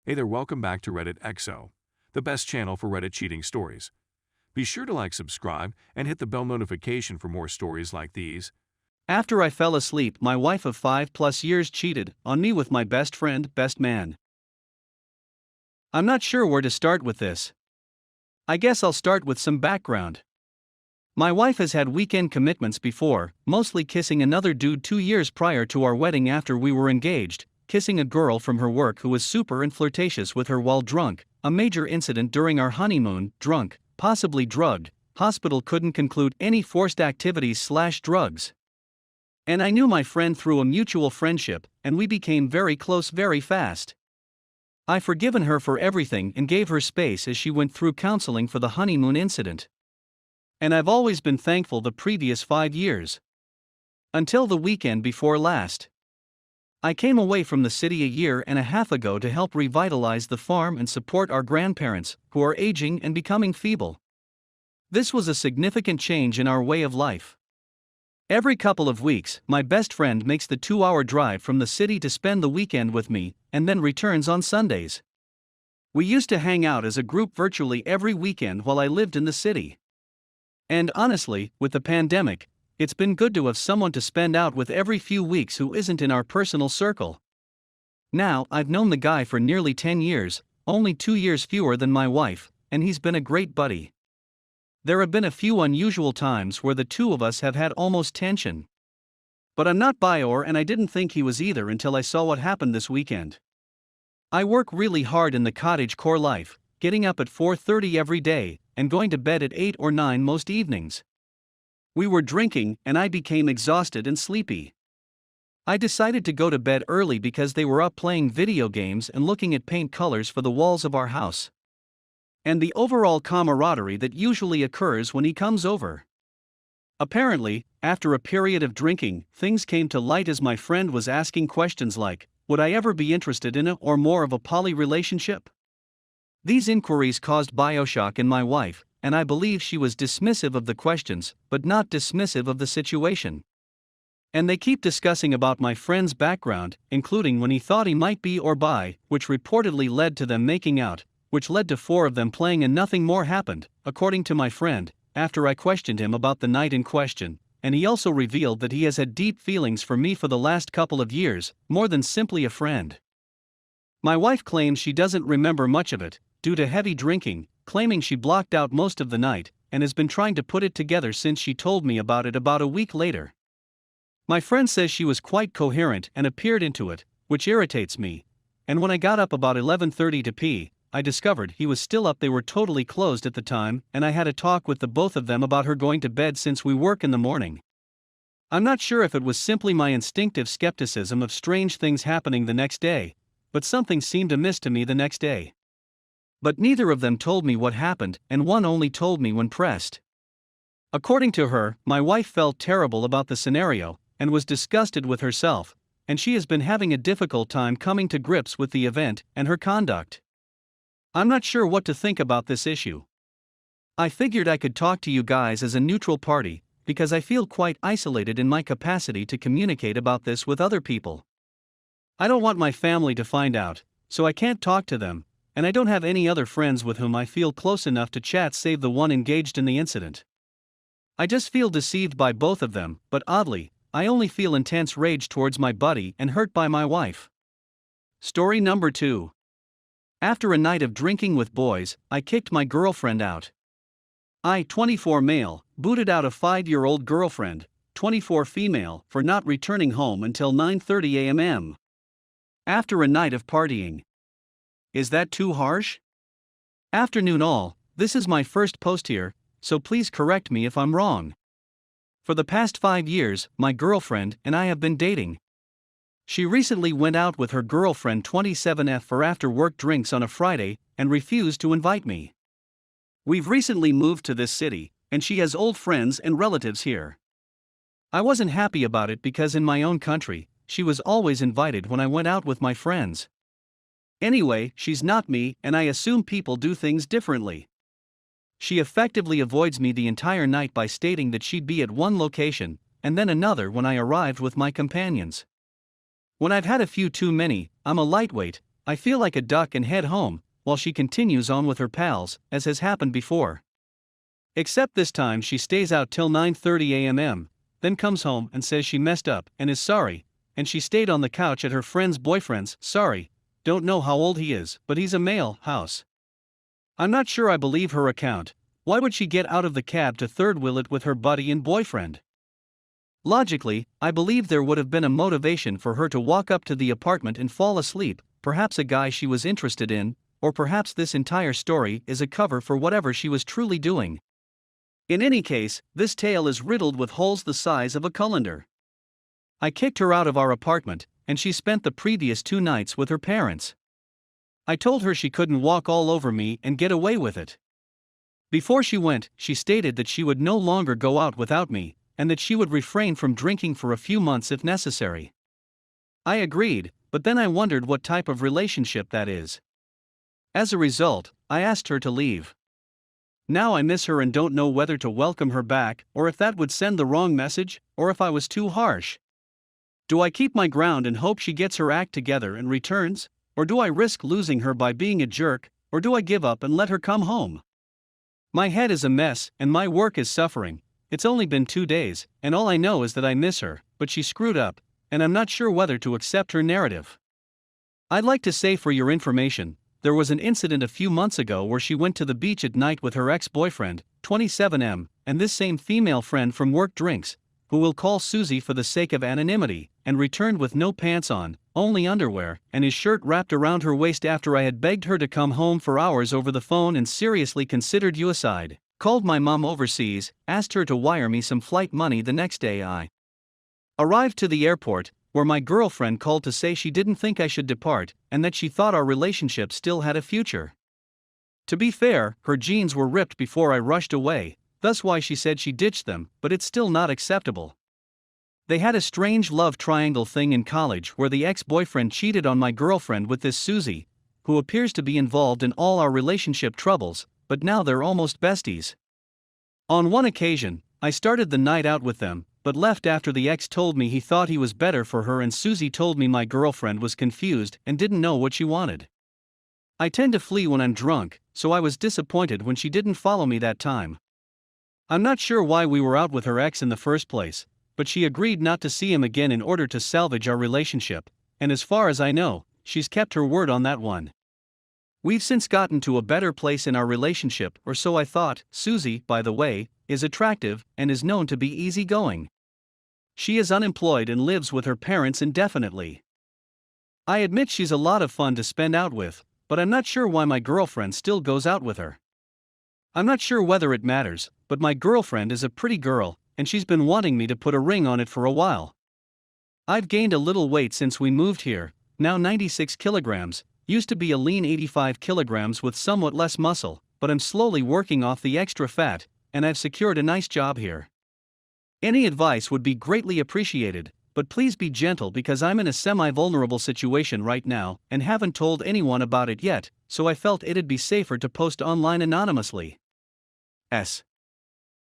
Hey there, welcome back to Reddit XO, the best channel for Reddit cheating stories. Be sure to like, subscribe, and hit the bell notification for more stories like these. After I fell asleep, my wife of 5+ years cheated on me with my best friend, best man. I'm not sure where to start with this. I guess I'll start with some background. My wife has had weekend commitments before, mostly kissing another dude 2 years prior to our wedding after we were engaged, kissing a girl from her work who was super and flirtatious with her while drunk, a major incident during our honeymoon, drunk, possibly drugged, hospital couldn't conclude any forced activities/drugs. And I knew my friend through a mutual friendship, and we became very close very fast. I've forgiven her for everything and gave her space as she went through counseling for the honeymoon incident. And I've always been thankful the previous 5 years. Until the weekend before last. I came away from the city a year and a half ago to help revitalize the farm and support our grandparents, who are aging and becoming feeble. This was a significant change in our way of life. Every couple of weeks, my best friend makes the 2-hour drive from the city to spend the weekend with me, and then returns on Sundays. We used to hang out as a group virtually every weekend while I lived in the city. And honestly, with the pandemic, it's been good to have someone to spend out with every few weeks who isn't in our personal circle. Now, I've known the guy for nearly 10 years, only 2 years fewer than my wife, and he's been a great buddy. There have been a few unusual times where the two of us have had almost tension. But I'm not bior, and I didn't think he was either until I saw what happened this weekend. I work really hard in the cottage core life, getting up at 4:30 every day, and going to bed at 8 or 9 most evenings. We were drinking, and I became exhausted and sleepy. I decided to go to bed early because they were up playing video games and looking at paint colors for the walls of our house. And the overall camaraderie that usually occurs when he comes over. Apparently, after a period of drinking, things came to light as my friend was asking questions like, would I ever be interested in a or more of a poly relationship? These inquiries caused bioshock in my wife, and I believe she was dismissive of the questions, but not dismissive of the situation. And they keep discussing about my friend's background, including when he thought he might be or bi, which reportedly led to them making out, which led to 4 of them playing, and nothing more happened, according to my friend, after I questioned him about the night in question, and he also revealed that he has had deep feelings for me for the last couple of years, more than simply a friend. My wife claims she doesn't remember much of it, due to heavy drinking, claiming she blocked out most of the night, and has been trying to put it together since she told me about it about a week later. My friend says she was quite coherent and appeared into it, which irritates me, and when I got up about 11:30 to pee, I discovered he was still up. They were totally closed at the time, and I had a talk with the both of them about her going to bed since we work in the morning. I'm not sure if it was simply my instinctive skepticism of strange things happening the next day, but something seemed amiss to me the next day. But neither of them told me what happened, and one only told me when pressed. According to her, my wife felt terrible about the scenario, and was disgusted with herself, and she has been having a difficult time coming to grips with the event and her conduct. I'm not sure what to think about this issue. I figured I could talk to you guys as a neutral party, because I feel quite isolated in my capacity to communicate about this with other people. I don't want my family to find out, so I can't talk to them, and I don't have any other friends with whom I feel close enough to chat save the one engaged in the incident. I just feel deceived by both of them, but oddly, I only feel intense rage towards my buddy and hurt by my wife. Story number 2. After a night of drinking with boys, I kicked my girlfriend out. I, 24 male, booted out a 5-year-old girlfriend, 24 female, for not returning home until 9:30 a.m. after a night of partying. Is that too harsh? Afternoon all, this is my first post here, so please correct me if I'm wrong. For the past 5 years, my girlfriend and I have been dating. She recently went out with her girlfriend 27F for after-work drinks on a Friday, and refused to invite me. We've recently moved to this city, and she has old friends and relatives here. I wasn't happy about it because in my own country, she was always invited when I went out with my friends. Anyway, she's not me, and I assume people do things differently. She effectively avoids me the entire night by stating that she'd be at one location, and then another when I arrived with my companions. When I've had a few too many, I'm a lightweight, I feel like a duck and head home, while she continues on with her pals, as has happened before. Except this time she stays out till 9:30 a.m., then comes home and says she messed up and is sorry, and she stayed on the couch at her friend's boyfriend's, sorry, don't know how old he is, but he's a male, house. I'm not sure I believe her account. Why would she get out of the cab to third wheel it with her buddy and boyfriend? Logically, I believe there would have been a motivation for her to walk up to the apartment and fall asleep, perhaps a guy she was interested in, or perhaps this entire story is a cover for whatever she was truly doing. In any case, this tale is riddled with holes the size of a colander. I kicked her out of our apartment, and she spent the previous 2 nights with her parents. I told her she couldn't walk all over me and get away with it. Before she went, she stated that she would no longer go out without me, and that she would refrain from drinking for a few months if necessary. I agreed, but then I wondered what type of relationship that is. As a result, I asked her to leave. Now I miss her and don't know whether to welcome her back, or if that would send the wrong message, or if I was too harsh. Do I keep my ground and hope she gets her act together and returns, or do I risk losing her by being a jerk, or do I give up and let her come home? My head is a mess and my work is suffering. It's only been 2 days, and all I know is that I miss her, but she screwed up, and I'm not sure whether to accept her narrative. I'd like to say for your information, there was an incident a few months ago where she went to the beach at night with her ex-boyfriend, 27M, and this same female friend from work drinks, who we'll call Susie for the sake of anonymity, and returned with no pants on, only underwear, and his shirt wrapped around her waist after I had begged her to come home for hours over the phone and seriously considered suicide. Called my mom overseas, asked her to wire me some flight money the next day. I arrived to the airport, where my girlfriend called to say she didn't think I should depart, and that she thought our relationship still had a future. To be fair, her jeans were ripped before I rushed away, thus why she said she ditched them, but it's still not acceptable. They had a strange love triangle thing in college where the ex-boyfriend cheated on my girlfriend with this Susie, who appears to be involved in all our relationship troubles, but now they're almost besties. On one occasion, I started the night out with them, but left after the ex told me he thought he was better for her and Susie told me my girlfriend was confused and didn't know what she wanted. I tend to flee when I'm drunk, so I was disappointed when she didn't follow me that time. I'm not sure why we were out with her ex in the first place, but she agreed not to see him again in order to salvage our relationship, and as far as I know, she's kept her word on that one. We've since gotten to a better place in our relationship, or so I thought. Susie, by the way, is attractive and is known to be easygoing. She is unemployed and lives with her parents indefinitely. I admit she's a lot of fun to spend out with, but I'm not sure why my girlfriend still goes out with her. I'm not sure whether it matters, but my girlfriend is a pretty girl, and she's been wanting me to put a ring on it for a while. I've gained a little weight since we moved here, now 96 kilograms, used to be a lean 85 kilograms with somewhat less muscle, but I'm slowly working off the extra fat, and I've secured a nice job here. Any advice would be greatly appreciated, but please be gentle because I'm in a semi-vulnerable situation right now and haven't told anyone about it yet, so I felt it'd be safer to post online anonymously. S.